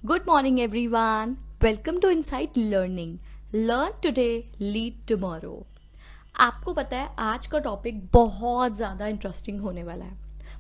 Good morning, everyone. Welcome to Insight Learning. Learn today, lead tomorrow. आपको पता है आज का टॉपिक बहुत ज़्यादा इंटरेस्टिंग होने वाला है।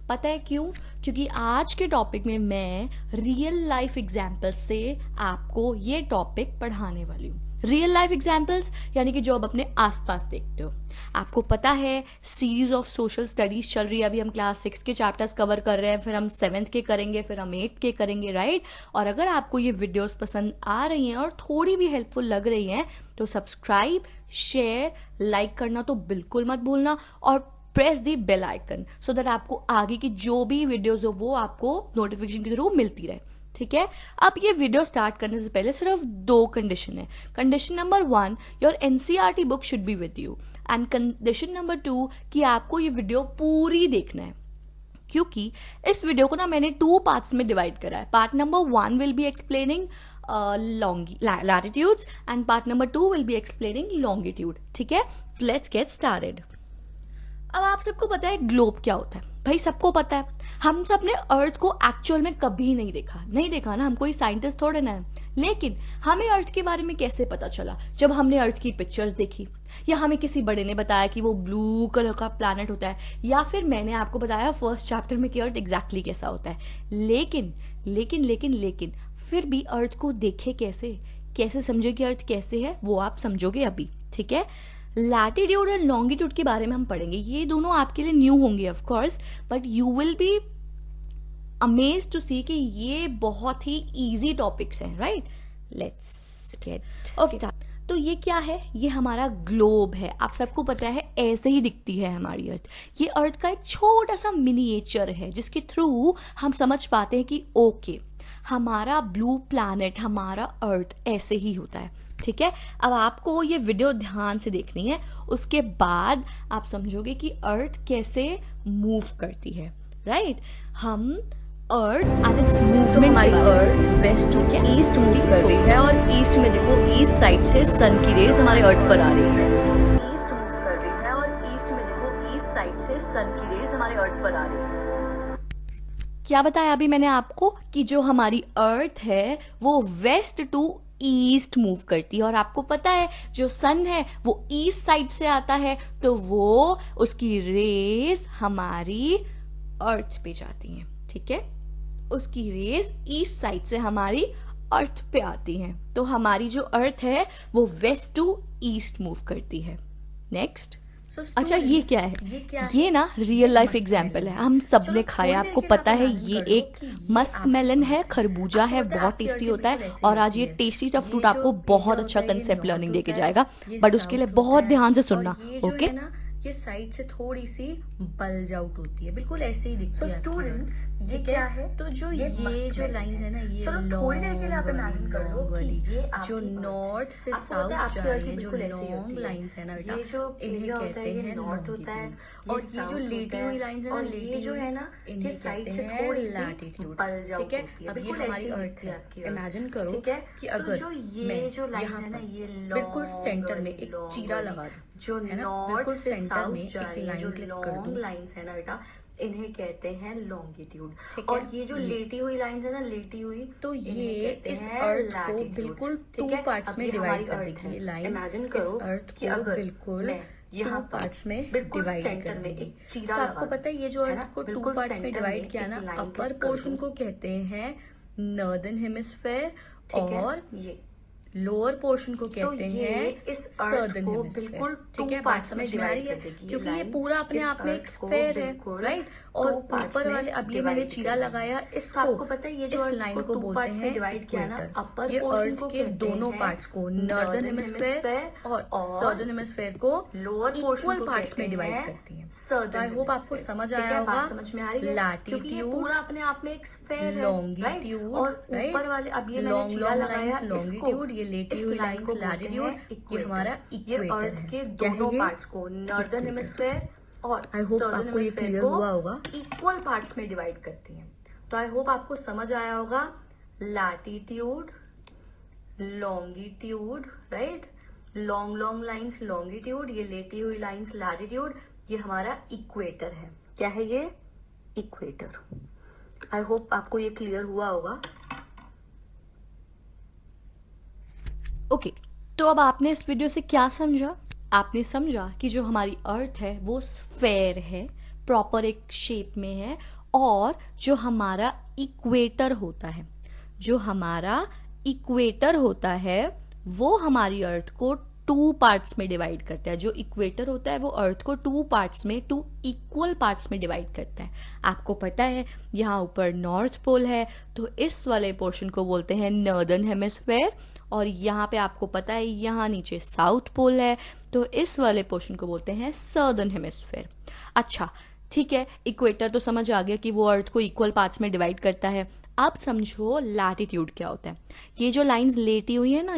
पता है क्यों? क्योंकि आज के टॉपिक में मैं रियल लाइफ एग्जाम्पल्स से आपको ये टॉपिक पढ़ाने वाली हूँ। रियल लाइफ एग्जाम्पल्स यानी कि जो आप अपने आसपास देखते हो। आपको पता है सीरीज ऑफ सोशल स्टडीज चल रही है, अभी हम क्लास 6 के चैप्टर्स कवर कर रहे हैं, फिर हम 7th के करेंगे, फिर हम 8th के करेंगे, राइट? और अगर आपको ये वीडियोस पसंद आ रही हैं और थोड़ी भी हेल्पफुल लग रही हैं तो सब्सक्राइब, शेयर, लाइक करना तो बिल्कुल मत भूलना और press the bell icon so that आपको आगे की जो भी वीडियोस हो वो आपको नोटिफिकेशन के थ्रू मिलती रहे। ठीक है, अब ये वीडियो स्टार्ट करने से पहले सिर्फ 2 कंडीशन है। Condition number 1, your NCERT book should be with you, and condition number 2 कि आपको ये वीडियो पूरी देखना है। क्योंकि इस वीडियो को ना मैंने 2 पार्ट्स में डिवाइड करा है। Part number 1 will be explaining latitudes and part number 2 will be explaining longitude. ठीक है, लेट्स गेट स्टार्टेड। अब आप सबको पता है ग्लोब क्या होता है? भाई सबको पता है। हम सब ने अर्थ को एक्चुअल में कभी नहीं देखा ना, हम कोई साइंटिस्ट थोड़े ना है। लेकिन हमें अर्थ के बारे में कैसे पता चला? जब हमने अर्थ की पिक्चर्स देखी, या हमें किसी बड़े ने बताया कि वो ब्लू कलर का प्लैनेट होता है, या फिर मैंने आपको बताया फर्स्ट चैप्टर में कि अर्थ एग्जैक्टली कैसा होता है। लेकिन फिर भी अर्थ को देखे कैसे समझे कि अर्थ कैसे है, वो आप समझोगे अभी। ठीक है, लैटिट्यूड और लॉन्गिट्यूड के बारे में हम पढ़ेंगे। ये दोनों आपके लिए न्यू होंगे of course, but you will be amazed to see कि ये बहुत ही इजी टॉपिक्स हैं, राइट? Let's get okay. तो ये क्या है? ये हमारा ग्लोब है। आप सबको पता है ऐसे ही दिखती है हमारी अर्थ। ये अर्थ का एक छोटा सा मिनिएचर है जिसके थ्रू हम समझ पाते हैं कि ओके, हमारा ब्लू प्लैनेट, हमारा अर्थ ऐसे ही होता है। ठीक है, अब आपको ये वीडियो ध्यान से देखनी है, उसके बाद आप समझोगे कि अर्थ कैसे मूव करती है, राइट? हम अर्थ एंड इट्स मूवमेंट, तो हमारी अर्थ वेस्ट टू ईस्ट मूव कर रही है और ईस्ट में देखो ईस्ट साइड से सन की रेज हमारे अर्थ पर आ रही है। ईस्ट मूव कर रही है और ईस्ट में देखो ईस्ट साइड से सन की रेज हमारे अर्थ पर आ रही है। क्या बताया अभी मैंने आपको कि जो हमारी अर्थ है वो वेस्ट टू ईस्ट मूव करती है, और आपको पता है जो सन है वो ईस्ट साइड से आता है, तो वो उसकी रेस हमारी अर्थ पे जाती हैं। ठीक है, उसकी रेस ईस्ट साइड से हमारी अर्थ पे आती हैं, तो हमारी जो अर्थ है वो वेस्ट टू ईस्ट मूव करती है। नेक्स्ट, अच्छा ये क्या है? ये ना रियल लाइफ एग्जाम्पल है, हम सब ने खाया, आपको पता है। ये एक मस्क मेलन है, खरबूजा है, बहुत टेस्टी होता है। और आज ये टेस्टी सा फ्रूट आपको बहुत अच्छा कंसेप्ट लर्निंग देके जाएगा, बट उसके लिए बहुत ध्यान से सुनना, ओके? ये साइड से थोड़ी सी बल्ज आउट होती है, बिल्कुल ऐसे ही दिखती है। स्टूडेंट्स, ये क्या है? तो जो ये जो लाइंस है ना, ये थोड़ी देर के लिए आप इमेजिन कर लो कि ये जो नॉर्थ से साउथ जा रही है, जो लॉन्ग लाइंस है ना बेटा, ये जो एरिया होता है ये नॉर्थ होता है, और ये जो लेटी हुई लाइंस है ना, लेटी जो है ना, ये साइड से थोड़ी सी बल्ज आउट होती है। अब ये हमारी अर्थ है, इमेजिन करो कि अगर जो ये जो लाइंस है ना, ये बिल्कुल सेंटर में एक चीरा लगा दूं, जो नॉर्थ से साउथ जा रही है, जो लॉन्ग लाइंस है ना बेटा, इन्हें कहते हैं लॉन्गिट्यूड। और ये जो लेटी हुई लाइंस है ना, लेटी हुई, तो ये इस अर्थ को बिल्कुल 2 पार्ट्स में डिवाइड कर देगी। ये लाइन इमेजिन करो अर्थ कि अगर बिल्कुल यहाँ पार्ट्स में डिवाइड कर में एक चीरा, तो आपको पता है ये जो अर्थ को 2 पार्ट्स में डिवाइड किया ना, अपर पोर्शन को कहते हैं नॉर्दर्न हेमिस्फेयर और ये लोअर पोर्शन को कहते हैं इस सर्दर्न हेमिस्फेयर। ठीक है, बात समझ में आ रही है? क्योंकि ये पूरा अपने आप में एक स्फेयर है, राइट? और ऊपर वाले, अब ये मैंने चीरा लगाया, इसको आपको पता है ये जो लाइन को बोलते हैं डिवाइड किया ना, अपर ये अर्थ के दोनों पार्ट्स को, नॉर्दर्न हेमिस्फेयर और सदर्न हेमिस्फेयर को लोअर पोर्शन पार्ट्स में डिवाइड करती है। सदर्न, आई होप आपको समझ आया होगा। समझ में आ रही है? लैटिट्यूड पूरा अपने आप में एक स्फेयर है, लॉन्गिट्यूड और ऊपर वाले, अब ये मैंने चीरा लगाया, लॉन्गिट्यूड, ये लेटी हुई लाइंस लैटिट्यूड, ये हमारा इक्वेटर अर्थ के दोनों पार्ट्स को, नॉर्दर्न हेमिस्फेयर और सदर्न हेमिस्फेयर को इक्वल पार्ट्स में डिवाइड करती हैं। तो आई होप आपको समझ आया होगा। Latitude, longitude, right? Long lines longitude, ये लेटी हुई लाइंस लैटिट्यूड, ये हमारा इक्वेटर है। क्या है ये? इक्वेटर। आई होप आपको ये क्लियर हुआ होगा। ओके, तो अब आपने इस वीडियो से क्या समझा? आपने समझा कि जो हमारी अर्थ है वो स्फेयर है, प्रॉपर एक शेप में है, और जो हमारा इक्वेटर होता है, जो हमारा इक्वेटर होता है वो हमारी अर्थ को 2 पार्ट्स में डिवाइड करता है। जो इक्वेटर होता है वो अर्थ को 2 पार्ट्स में, 2 इक्वल पार्ट्स में डिवाइड करता है। आपको पता है यहाँ ऊपर नॉर्थ पोल है, तो इस वाले पोर्शन को बोलते हैं नॉर्दर्न हेमिस्फेयर, और यहाँ पे आपको पता है यहाँ नीचे साउथ पोल है, तो इस वाले पोर्शन को बोलते हैं सदर्न हेमिस्फेयर। अच्छा ठीक है, इक्वेटर तो समझ आ गया कि वो अर्थ को इक्वल पार्ट्स में डिवाइड करता है। अब समझो लैटिट्यूड क्या होता है। ये जो लाइंस लेटी हुई है ना,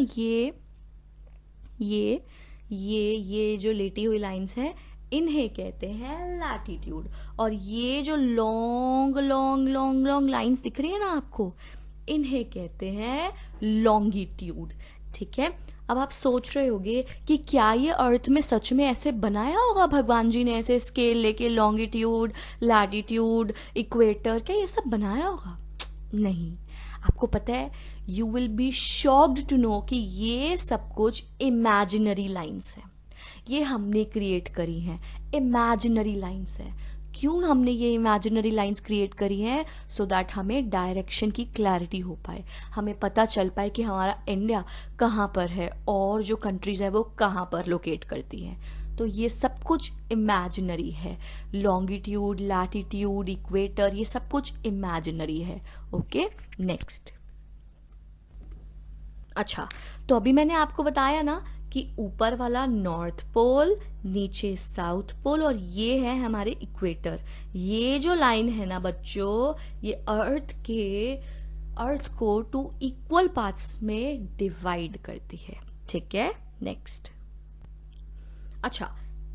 ये जो लेटी हुई लाइंस हैं इन्हें कहते हैं लैटिट्यूड। और ये जो long long long long lines दिख रही है ना आपको, इन्हें कहते हैं लॉन्गिट्यूड। ठीक है, अब आप सोच रहे होंगे कि क्या ये अर्थ में सच में ऐसे बनाया होगा भगवान जी ने, ऐसे स्केल लेके लॉन्गिट्यूड, लैटिट्यूड, इक्वेटर, क्या ये सब बनाया होगा? नहीं। आपको पता है, you will be shocked to know कि ये सब कुछ इमेजिनरी लाइंस है, ये हमने क्रिएट करी हैं, इमेजिनरी लाइंस है। क्यों हमने ये इमेजिनरी लाइंस क्रिएट करी हैं? सो दैट हमें डायरेक्शन की क्लैरिटी हो पाए, हमें पता चल पाए कि हमारा इंडिया कहाँ पर है और जो कंट्रीज है वो कहाँ पर लोकेट करती हैं। तो ये सब कुछ इमेजिनरी है, लॉन्गिट्यूड, लैटिट्यूड, इक्वेटर, ये सब कुछ इमेजिनरी है। Okay, next. अच्छा, तो अभी मैंने आपको बताया ना कि ऊपर वाला नॉर्थ पोल, नीचे साउथ पोल, और ये है हमारे इक्वेटर। ये जो लाइन है ना बच्चों, ये अर्थ को 2 इक्वल पार्ट्स में डिवाइड करती है। ठीक है, नेक्स्ट। अच्छा,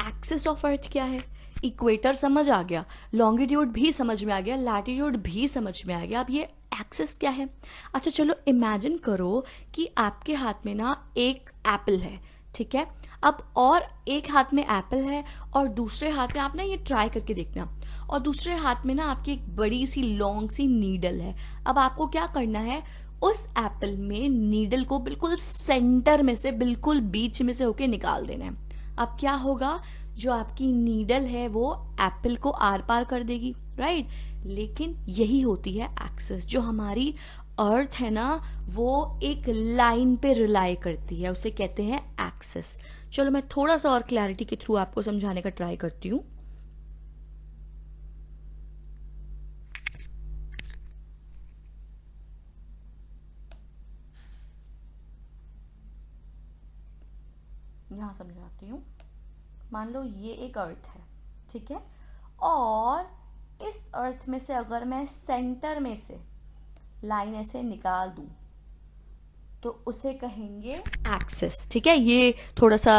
एक्सिस ऑफ अर्थ क्या है? इक्वेटर समझ आ गया, लॉन्गिट्यूड भी समझ में आ गया, लैटिट्यूड भी समझ में आ गया। अब ये एक्सिस क्या है? अच्छा चलो इमेजिन करो कि आपके हाथ में ना एक एप्पल है, ठीक है। अब और एक हाथ में एप्पल है और दूसरे हाथ में आप ना ये ट्राई करके देखना, और दूसरे हाथ में ना आपकी एक बड़ी सी लॉन्ग सी नीडल है। अब आपको क्या करना है, उस एप्पल में नीडल को बिल्कुल सेंटर में से, बिल्कुल बीच में से होके निकाल देना है। अब क्या होगा, जो आपकी नीडल है वो एप्पल को आर पार कर देगी, राइट। लेकिन यही होती है एक्सिस। जो हमारी अर्थ है ना वो एक लाइन पे रिलाई करती है, उसे कहते हैं एक्सिस। चलो मैं थोड़ा सा और क्लैरिटी के थ्रू आपको समझाने का ट्राई करती हूँ। यहां समझाती हूँ। मान लो ये एक अर्थ है, ठीक है, और इस अर्थ में से अगर मैं सेंटर में से लाइन ऐसे निकाल दूं तो उसे कहेंगे एक्सिस। ठीक है, ये थोड़ा सा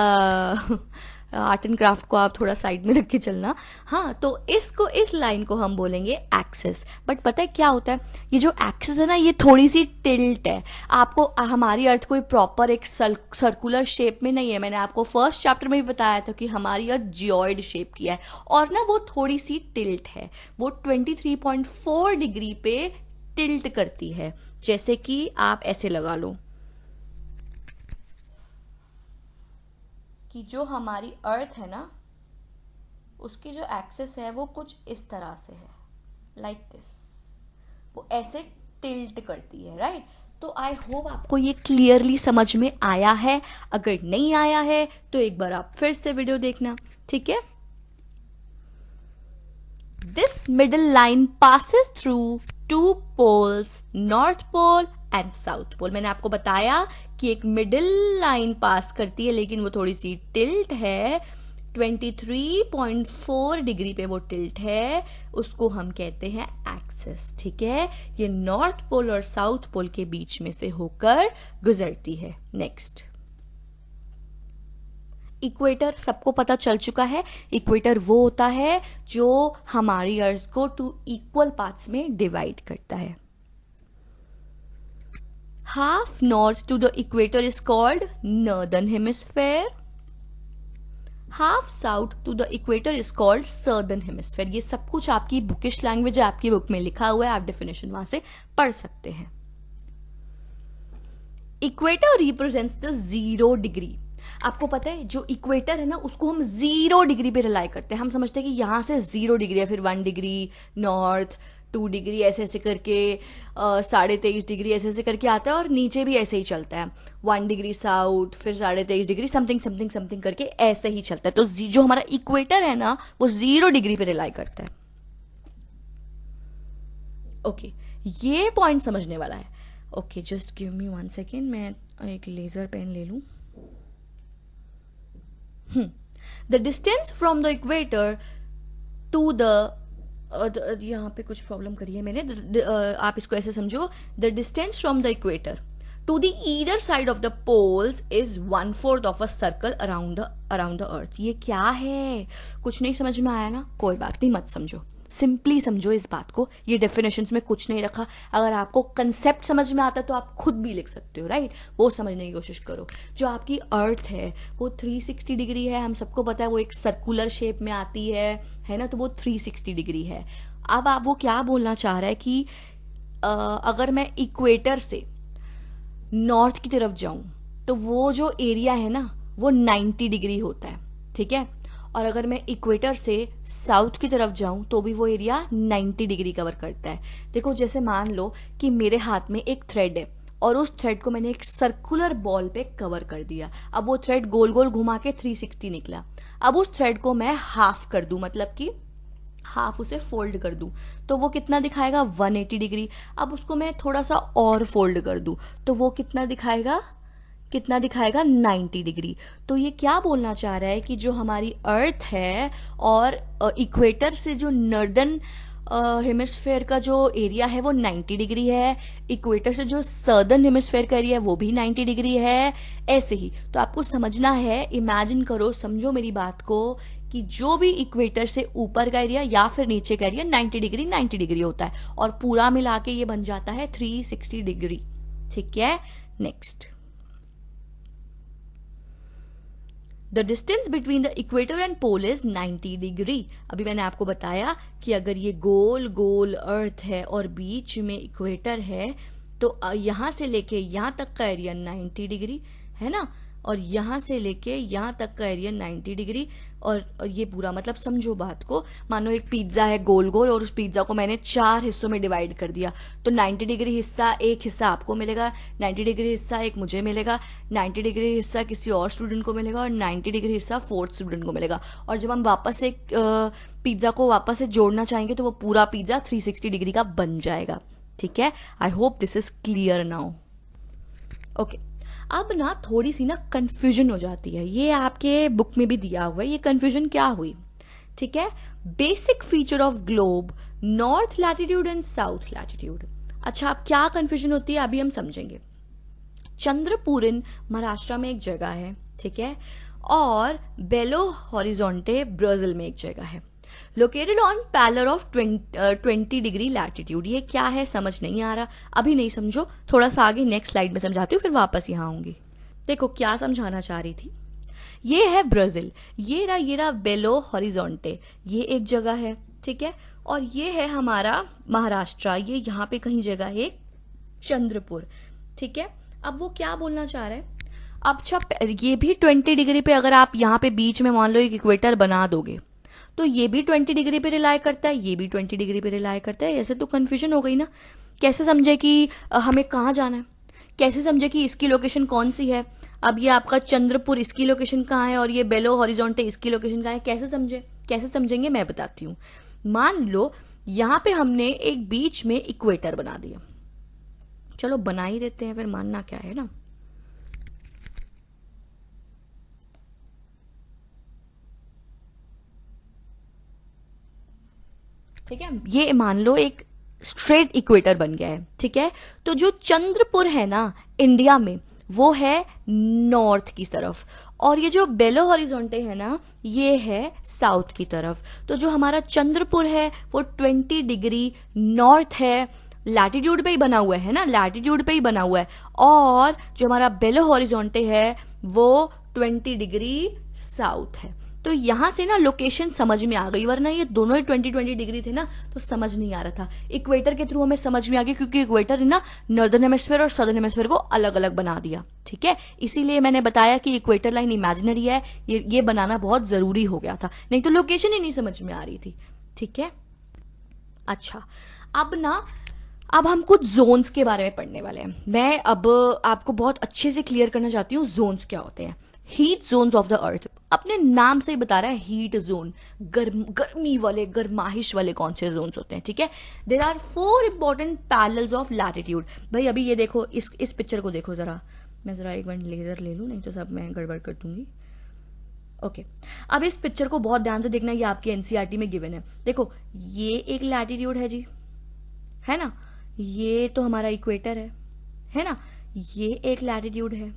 आर्ट एंड क्राफ्ट को आप थोड़ा साइड में रख के चलना। हाँ, तो इस लाइन को हम बोलेंगे एक्सिस। बट पता है क्या होता है, ये जो एक्सिस है ना ये थोड़ी सी टिल्ट है। आपको हमारी अर्थ कोई प्रॉपर एक सर्कुलर शेप में नहीं है। मैंने आपको फर्स्ट चैप्टर में भी बताया था कि हमारी अर्थ जियोइड शेप की है, और ना वो थोड़ी सी टिल्ट है, वो 23.4 डिग्री पे टिल्ट करती है। जैसे कि आप ऐसे लगा लो कि जो हमारी अर्थ है ना उसकी जो एक्सिस है वो कुछ इस तरह से है, लाइक दिस, वो ऐसे टिल्ट करती है, राइट। तो आई होप आपको ये क्लियरली समझ में आया है। अगर नहीं आया है तो एक बार आप फिर से वीडियो देखना, ठीक है। This middle line passes through 2 poles, north pole and south pole. मैंने आपको बताया कि एक मिडिल लाइन पास करती है, लेकिन वो थोड़ी सी टिल्ट है, 23.4 डिग्री पे वो टिल्ट है, उसको हम कहते हैं एक्सिस। ठीक है, ये नॉर्थ पोल और साउथ पोल के बीच में से होकर गुजरती है। नेक्स्ट, इक्वेटर सबको पता चल चुका है। इक्वेटर वो होता है जो हमारी अर्थ को 2 इक्वल पार्ट्स में डिवाइड करता है। Half north to the equator is called northern hemisphere. Half south to the equator is called southern hemisphere. ये सब कुछ आपकी बुकिश लैंग्वेज है, आपकी बुक में लिखा हुआ है, आप डेफिनेशन वहां से पढ़ सकते हैं। Equator represents the 0 degree. आपको पता है जो इक्वेटर है ना उसको हम 0 डिग्री पे रिलाई करते हैं। हम समझते हैं कि यहाँ से 0 डिग्री है, फिर 1 डिग्री नॉर्थ, 2 डिग्री ऐसे ऐसे करके 23.5 डिग्री ऐसे ऐसे करके आता है, और नीचे भी ऐसे ही चलता है 1 डिग्री साउथ, फिर 23.5 डिग्री समथिंग समथिंग समथिंग करके ऐसे ही चलता है। तो जो हमारा इक्वेटर है ना वो 0 डिग्री पे रिलाई करता है। ओके, ये पॉइंट समझने वाला है। Okay, just give me 1 second, मैं एक लेजर पेन ले लूं। The distance from the equator to the यहाँ पे कुछ प्रॉब्लम करी है मैंने, आप इसको ऐसे समझो, the distance from the equator to the either side of the poles is 1/4 of a circle around the earth. ये क्या है? कुछ नहीं समझ में आया ना? कोई बात नहीं, मत समझो, सिंपली समझो इस बात को। ये डेफिनेशंस में कुछ नहीं रखा। अगर आपको कंसेप्ट समझ में आता है तो आप खुद भी लिख सकते हो, राइट? वो समझने की कोशिश करो। जो आपकी अर्थ है वो 360 डिग्री है, हम सबको पता है, वो एक सर्कुलर शेप में आती है ना? तो वो 360 डिग्री है। अब आप वो क्या बोलना चाह रहा है कि अगर मैं इक्वेटर से नॉर्थ की तरफ जाऊं तो वो जो एरिया है ना वो 90 डिग्री होता है, ठीक है? और अगर मैं इक्वेटर से साउथ की तरफ जाऊं तो भी वो एरिया 90 डिग्री कवर करता है। देखो, जैसे मान लो कि मेरे हाथ में एक थ्रेड है और उस थ्रेड को मैंने एक सर्कुलर बॉल पे कवर कर दिया। अब वो थ्रेड गोल गोल घुमा के 360 निकला। अब उस थ्रेड को मैं हाफ कर दूं, मतलब कि हाफ उसे फोल्ड कर दूं, तो वो कितना दिखाएगा? 180 डिग्री। अब उसको मैं थोड़ा सा और फोल्ड कर दूं तो वो कितना दिखाएगा? 90 डिग्री। तो ये क्या बोलना चाह रहा है कि जो हमारी अर्थ है और इक्वेटर से जो नॉर्दर्न हेमिस्फेयर का जो एरिया है वो 90 डिग्री है, इक्वेटर से जो सदर्न हेमिस्फेयर का एरिया है वो भी 90 डिग्री है। ऐसे ही तो आपको समझना है, इमेजिन करो, समझो मेरी बात को, कि जो भी इक्वेटर से ऊपर का एरिया या फिर नीचे का एरिया 90 डिग्री होता है, और पूरा मिला के ये बन जाता है 360 डिग्री। ठीक है, next, the distance between the equator and pole is 90 degree. अभी मैंने आपको बताया कि अगर ये गोल गोल अर्थ है और बीच में इक्वेटर है तो यहां से लेके यहां तक का एरिया 90 डिग्री है ना, और यहां से लेके यहां तक का एरिया 90 डिग्री। और ये पूरा, मतलब समझो बात को, मानो एक पिज्जा है गोल गोल और उस पिज्जा को मैंने 4 हिस्सों में डिवाइड कर दिया, तो 90 डिग्री हिस्सा, एक हिस्सा आपको मिलेगा, 90 डिग्री हिस्सा एक मुझे मिलेगा, 90 डिग्री हिस्सा किसी और स्टूडेंट को मिलेगा, और 90 डिग्री हिस्सा 4th स्टूडेंट को मिलेगा। और जब हम वापस एक पिज्जा को वापस से जोड़ना चाहेंगे तो वो पूरा पिज्जा 360 डिग्री का बन जाएगा। ठीक है, I hope this is clear now. Okay, अब ना थोड़ी सी ना कंफ्यूजन हो जाती है, ये आपके बुक में भी दिया हुआ है। ये कंफ्यूजन क्या हुई? ठीक है, basic feature of globe, north latitude and south latitude. अच्छा, अब क्या कंफ्यूजन होती है अभी हम समझेंगे। चंद्रपूरन महाराष्ट्र में एक जगह है, ठीक है, और बेलो हॉरिजोंटे ब्राजील में एक जगह है, located on parallel of 20 degree latitude. ये क्या है समझ नहीं आ रहा, अभी नहीं समझो, थोड़ा सा आगे नेक्स्ट स्लाइड में समझाती हूँ, फिर वापस यहाँ आऊंगी। देखो क्या समझाना चाह रही थी। ये है ब्राजील, ये रहा बेलो हॉरिजोंटे, ये एक जगह है, ठीक है, और ये है हमारा महाराष्ट्र, ये यहाँ पे कहीं जगह है चंद्रपुर। ठीक है, अब वो क्या बोलना चाह रहा है? अब अच्छा, ये भी 20 डिग्री पे, अगर आप यहाँ पे बीच में मान लो एक इक्वेटर बना दोगे तो ये भी 20 डिग्री पे रिलाई करता है, ये भी 20 डिग्री पे रिलाई करता है। ऐसे तो कंफ्यूजन हो गई ना, कैसे समझे कि हमें कहाँ जाना है, कैसे समझे कि इसकी लोकेशन कौन सी है। अब ये आपका चंद्रपुर, इसकी लोकेशन कहाँ है, और ये बेलो हॉरिजोंटे, इसकी लोकेशन कहाँ है, कैसे समझे, कैसे समझेंगे मैं बताती हूँ। मान लो यहाँ पे हमने एक बीच में इक्वेटर बना दिया, चलो बना ही देते हैं, फिर मानना क्या है ना। ठीक है, ये मान लो एक स्ट्रेट इक्वेटर बन गया है, ठीक है। तो जो चंद्रपुर है ना इंडिया में, वो है नॉर्थ की तरफ, और ये जो बेलो हॉरिजोंटे है ना, ये है साउथ की तरफ। तो जो हमारा चंद्रपुर है वो 20 डिग्री नॉर्थ है, लैटिट्यूड पे ही बना हुआ है ना, लैटिट्यूड पे ही बना हुआ है, और जो हमारा बेलो हॉरिजोंटे है वो 20 डिग्री साउथ है। तो यहाँ से ना लोकेशन समझ में आ गई, वरना ये दोनों ही 20-20 डिग्री थे ना तो समझ नहीं आ रहा था। इक्वेटर के थ्रू हमें समझ में आ गया, क्योंकि इक्वेटर ने ना नॉर्दर्न हेमिस्फीयर और सदर्न हेमिस्फीयर को अलग अलग बना दिया। ठीक है, इसीलिए मैंने बताया कि इक्वेटर लाइन इमेजिनरी है, ये बनाना बहुत जरूरी हो गया था, नहीं तो लोकेशन ही नहीं समझ में आ रही थी। ठीक है, अच्छा अब हम कुछ जोन्स के बारे में पढ़ने वाले हैं। मैं अब आपको बहुत अच्छे से क्लियर करना चाहती हूँ जोन्स क्या होते हैं। Heat zones of the earth, अपने नाम से ही बता रहा है हीट जोन, गर्मी वाले, गर्माहिश वाले कौन से जोन्स होते हैं। ठीक है, there are 4 important parallels of latitude. भाई अभी ये देखो, इस पिक्चर को देखो जरा, मैं जरा एक मिनट लेजर ले लूँ, नहीं तो सब मैं गड़बड़ कर दूंगी। ओके, अब इस पिक्चर को बहुत ध्यान से देखना, ये आपकी एनसीईआरटी में गिवन है। देखो ये एक लैटिट्यूड है जी, है ना, ये तो हमारा इक्वेटर है ना, ये एक लैटिट्यूड है,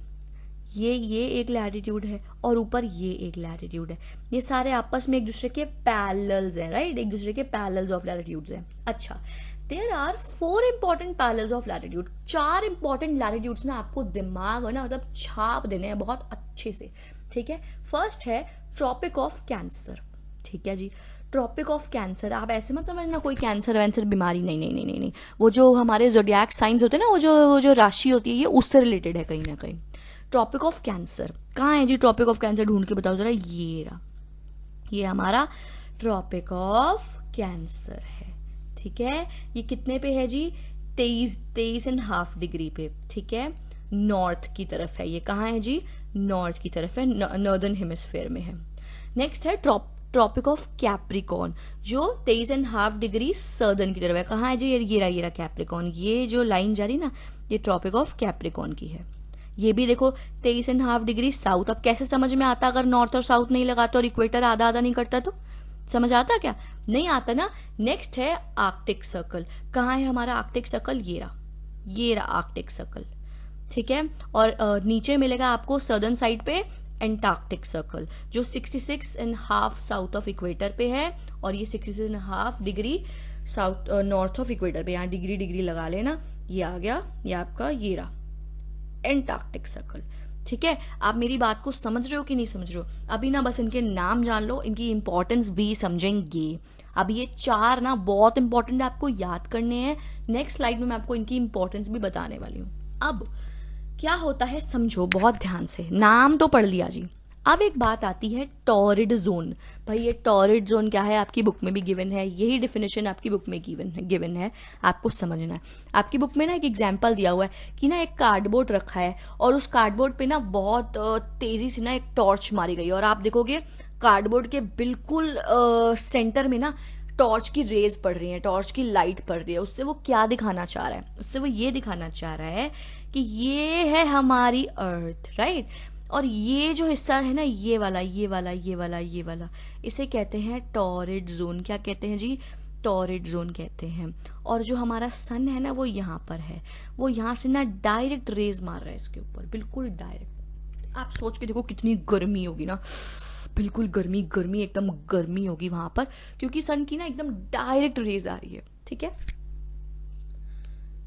ये एक लैटिट्यूड है, और ऊपर ये एक लैटिट्यूड है। ये सारे आपस में एक दूसरे के पैरेलल्स हैं, राइट, एक दूसरे के पैरेलल्स ऑफ लैटिट्यूड्स हैं। अच्छा, there are 4 important parallels of latitude. 4 important latitudes ना आपको दिमाग में ना मतलब छाप देने हैं बहुत अच्छे से। ठीक है, फर्स्ट है ट्रॉपिक ऑफ कैंसर। ठीक है जी, ट्रॉपिक ऑफ कैंसर, आप ऐसे मत समझना कोई कैंसर वैंसर बीमारी, नहीं नहीं नहीं नहीं नहीं, वो जो हमारे जोडियाक साइंस होते हैं ना, वो जो राशि होती है, ये उससे रिलेटेड है कहीं ना कहीं। ट्रॉपिक ऑफ कैंसर कहाँ है जी? ट्रॉपिक ऑफ कैंसर ढूंढ के बताओ जरा। ये हमारा ट्रॉपिक ऑफ कैंसर है। ठीक है, ये कितने पे है जी? 23.5 डिग्री पे। ठीक है, नॉर्थ की तरफ है। ये कहाँ है जी? नॉर्थ की तरफ है, नॉर्दर्न हेमिस्फीयर में है। नेक्स्ट है ट्रॉपिक ऑफ कैप्रिकॉर्न, जो 23.5 डिग्री सर्दर्न की तरफ है। कहाँ है जी? ये रहा कैप्रिकॉर्न, ये जो लाइन जा रही ना, ये ट्रॉपिक ऑफ कैप्रिकॉर्न की है। ये भी देखो 23.5 डिग्री साउथ। अब कैसे समझ में आता अगर नॉर्थ और साउथ नहीं लगाता और इक्वेटर आधा आधा नहीं करता तो? समझ आता क्या? नहीं आता ना। नेक्स्ट है आर्कटिक सर्कल। कहाँ है हमारा आर्कटिक सर्कल? ये रहा आर्कटिक सर्कल। ठीक है, और नीचे मिलेगा आपको सर्दर्न साइड पे एंटार्क्टिक सर्कल, जो 66.5 साउथ ऑफ इक्वेटर पे है, और ये 66.5 degree south north of equator पे। यहाँ डिग्री लगा लेना, ये आ गया, ये आपका ये रहा एंटार्क्टिक सर्कल। ठीक है, आप मेरी बात को समझ रहे हो कि नहीं समझ रहे हो? अभी ना बस इनके नाम जान लो, इनकी इंपॉर्टेंस भी समझेंगे। अब ये 4 ना बहुत इंपॉर्टेंट है, आपको याद करने हैं। नेक्स्ट स्लाइड में मैं आपको इनकी इंपॉर्टेंस भी बताने वाली हूँ। अब क्या होता है समझो बहुत ध्यान से। नाम तो पढ़ लिया जी, अब एक बात आती है टॉरिड जोन। भाई ये टॉरिड जोन क्या है? आपकी बुक में भी गिवन है, यही डिफिनेशन आपकी बुक में गिवन है, आपको समझना है। आपकी बुक में ना एक एग्जाम्पल दिया हुआ है कि ना एक कार्डबोर्ड रखा है, और उस कार्डबोर्ड पे ना बहुत तेजी से ना एक टॉर्च मारी गई, और आप देखोगे कार्डबोर्ड के बिल्कुल सेंटर में ना टॉर्च की रेज पड़ रही है, टॉर्च की लाइट पड़ रही है। उससे वो क्या दिखाना चाह रहा है? उससे वो ये दिखाना चाह रहा है कि ये है हमारी अर्थ, राइट। और ये जो हिस्सा है ना, ये वाला, इसे कहते हैं टॉरिड जोन। क्या कहते हैं जी? टॉरिड जोन कहते हैं। और जो हमारा सन है ना, वो यहाँ पर है, वो यहाँ से ना डायरेक्ट रेज मार रहा है इसके ऊपर, बिल्कुल डायरेक्ट। आप सोच के देखो कितनी गर्मी होगी ना, बिल्कुल गर्मी एकदम गर्मी होगी वहां पर, क्योंकि सन की ना एकदम डायरेक्ट रेज आ रही है। ठीक है,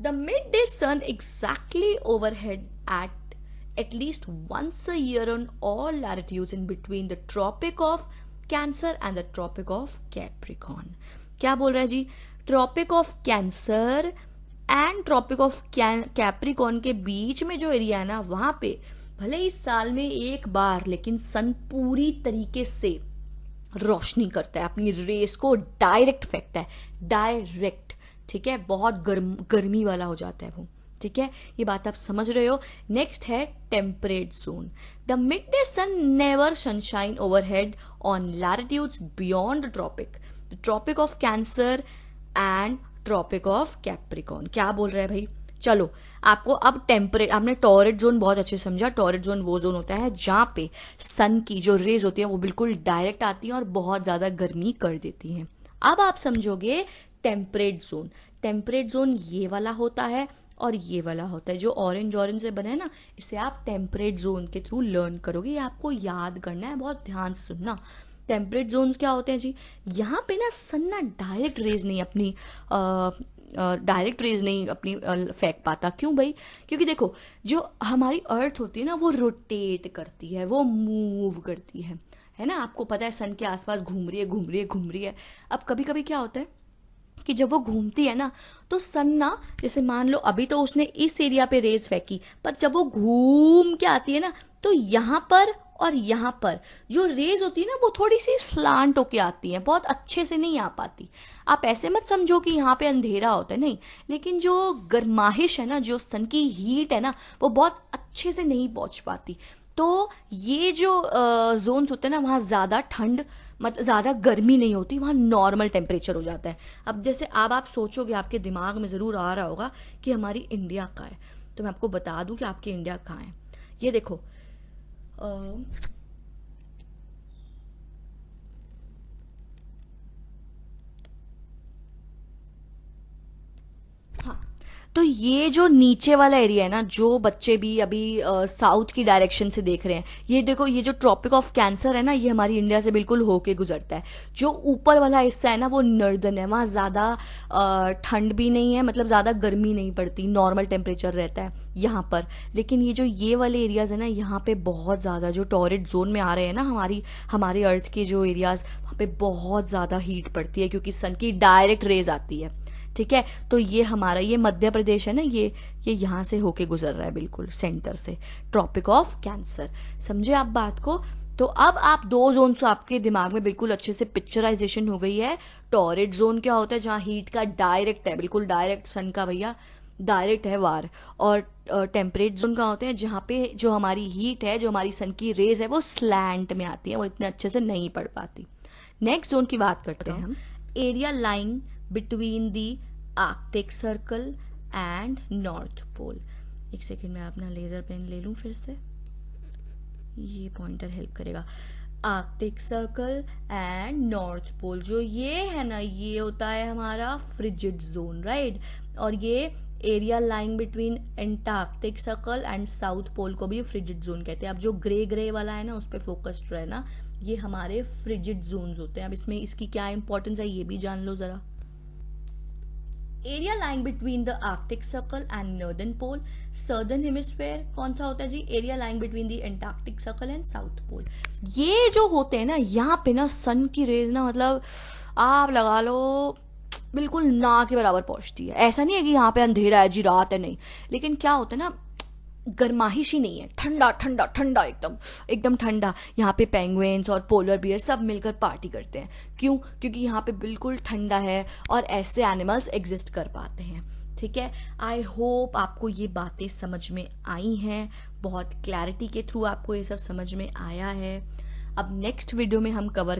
the mid day sun exactly overhead at least once a year on all latitudes in between the Tropic of Cancer and the Tropic of Capricorn. क्या बोल रहा है जी? Tropic of cancer and tropic of Capricorn के बीच में जो area है ना, वहां पे भले ही साल में एक बार, लेकिन सन पूरी तरीके से रोशनी करता है, अपनी रेस को डायरेक्ट फेंकता है, डायरेक्ट। ठीक है, बहुत गर्मी वाला हो जाता है वो। ठीक है, ये बात आप समझ रहे हो। नेक्स्ट है temperate zone. The mid day sun never sunshine overhead on latitudes beyond the tropic of cancer and tropic of Capricorn. क्या बोल रहा है भाई? चलो आपको अब टेम्परेट, आपने टॉरिड जोन बहुत अच्छे समझा। टॉरिड जोन वो जोन होता है जहां पे सन की जो रेज होती है वो बिल्कुल डायरेक्ट आती है और बहुत ज्यादा गर्मी कर देती है। अब आप समझोगे टेम्परेट जोन। टेम्परेट जोन ये वाला होता है और ये वाला होता है, जो ऑरेंज से बना है ना, इसे आप टेम्परेट जोन के थ्रू लर्न करोगे। ये आपको याद करना है, बहुत ध्यान से सुनना। टेम्परेट जोन्स क्या होते हैं जी? यहाँ पे ना सन ना डायरेक्ट रेज नहीं अपनी फेंक पाता। क्यों भाई? क्योंकि देखो जो हमारी अर्थ होती है ना, वो रोटेट करती है, वो मूव करती है है ना, आपको पता है सन के आसपास घूम रही है घूम रही है घूम रही है। अब कभी कभी क्या होता है कि जब वो घूमती है ना, तो सन ना, जैसे मान लो अभी तो उसने इस एरिया पे रेज फेंकी, पर जब वो घूम के आती है ना, तो यहाँ पर और यहाँ पर जो रेज होती है ना, वो थोड़ी सी स्लांट होके आती है, बहुत अच्छे से नहीं आ पाती। आप ऐसे मत समझो कि यहाँ पे अंधेरा होता है, नहीं, लेकिन जो गर्माहिश है ना, जो सन की हीट है ना, वो बहुत अच्छे से नहीं पहुंच पाती। तो ये जो जोन्स होते हैं ना, वहाँ ज़्यादा ठंड, मतलब ज़्यादा गर्मी नहीं होती, वहाँ नॉर्मल टेम्परेचर हो जाता है। अब जैसे अब आप सोचोगे, आपके दिमाग में ज़रूर आ रहा होगा कि हमारी इंडिया कहाँ है, तो मैं आपको बता दूं कि आपकी इंडिया कहाँ है। ये देखो, हाँ, तो ये जो नीचे वाला एरिया है ना, जो बच्चे भी अभी साउथ की डायरेक्शन से देख रहे हैं, ये देखो, ये जो ट्रॉपिक ऑफ कैंसर है ना, ये हमारी इंडिया से बिल्कुल होके गुजरता है। जो ऊपर वाला हिस्सा है ना, वो नर्दन है, वहाँ ज़्यादा ठंड भी नहीं है, मतलब ज़्यादा गर्मी नहीं पड़ती, नॉर्मल टेम्परेचर रहता है यहाँ पर। लेकिन ये वाले एरियाज़ है ना, यहाँ पे बहुत ज़्यादा जो टॉरिड जोन में आ रहे हैं ना, हमारी अर्थ के जो एरियाज़, वहाँ पे बहुत ज़्यादा हीट पड़ती है, क्योंकि सन की डायरेक्ट रेज आती है। ठीक है, तो ये हमारा, ये मध्य प्रदेश है ना, ये यहाँ से होके गुजर रहा है, बिल्कुल सेंटर से, ट्रॉपिक ऑफ कैंसर। समझे आप बात को? तो अब आप दो जोन से आपके दिमाग में बिल्कुल अच्छे से पिक्चराइजेशन हो गई है। टॉरिड जोन क्या होता है? जहाँ हीट का डायरेक्ट है, बिल्कुल डायरेक्ट सन का भैया डायरेक्ट है वार। और टेम्परेट जोन का होते हैं जहाँ पे जो हमारी हीट है, जो हमारी सन की रेज है, वो स्लैंट में आती है, वो इतने अच्छे से नहीं पड़ पाती। नेक्स्ट जोन की बात करते हैं हम। Area lying between the Arctic circle and north pole. एक सेकेंड में अपना लेजर पेन ले लूं फिर से, ये पॉइंटर हेल्प करेगा। Arctic circle and north pole, जो ये है ना, ये होता है हमारा फ्रिजिड जोन, राइट। और ये area lying between Antarctic circle and south pole को भी फ्रिजिड जोन कहते हैं। अब जो ग्रे ग्रे वाला है ना, उस पर फोकस्ड रहना, ये हमारे फ्रिजिड जोन्स होते हैं। अब इसमें इसकी क्या इंपॉर्टेंस है ये भी जान लो जरा। Area lying between the Arctic circle and northern pole, southern hemisphere कौन सा होता है जी? Area lying between the Antarctic circle and south pole. ये जो होते हैं ना, यहाँ पे ना सन की रेज ना, मतलब आप लगा लो बिल्कुल ना के बराबर पहुंचती है। ऐसा नहीं है कि यहाँ पे अंधेरा है जी, रात है, नहीं, लेकिन क्या होता है ना, गर्माहिश ही नहीं है, ठंडा ठंडा ठंडा, एकदम एकदम ठंडा। यहाँ पे पेंगुइन्स और पोलर बियर सब मिलकर पार्टी करते हैं। क्यों? क्योंकि यहाँ पे बिल्कुल ठंडा है और ऐसे एनिमल्स एग्जिस्ट कर पाते हैं। ठीक है, आई होप आपको ये बातें समझ में आई हैं, बहुत क्लैरिटी के थ्रू आपको ये सब समझ में आया है। अब नेक्स्ट वीडियो में हम कवर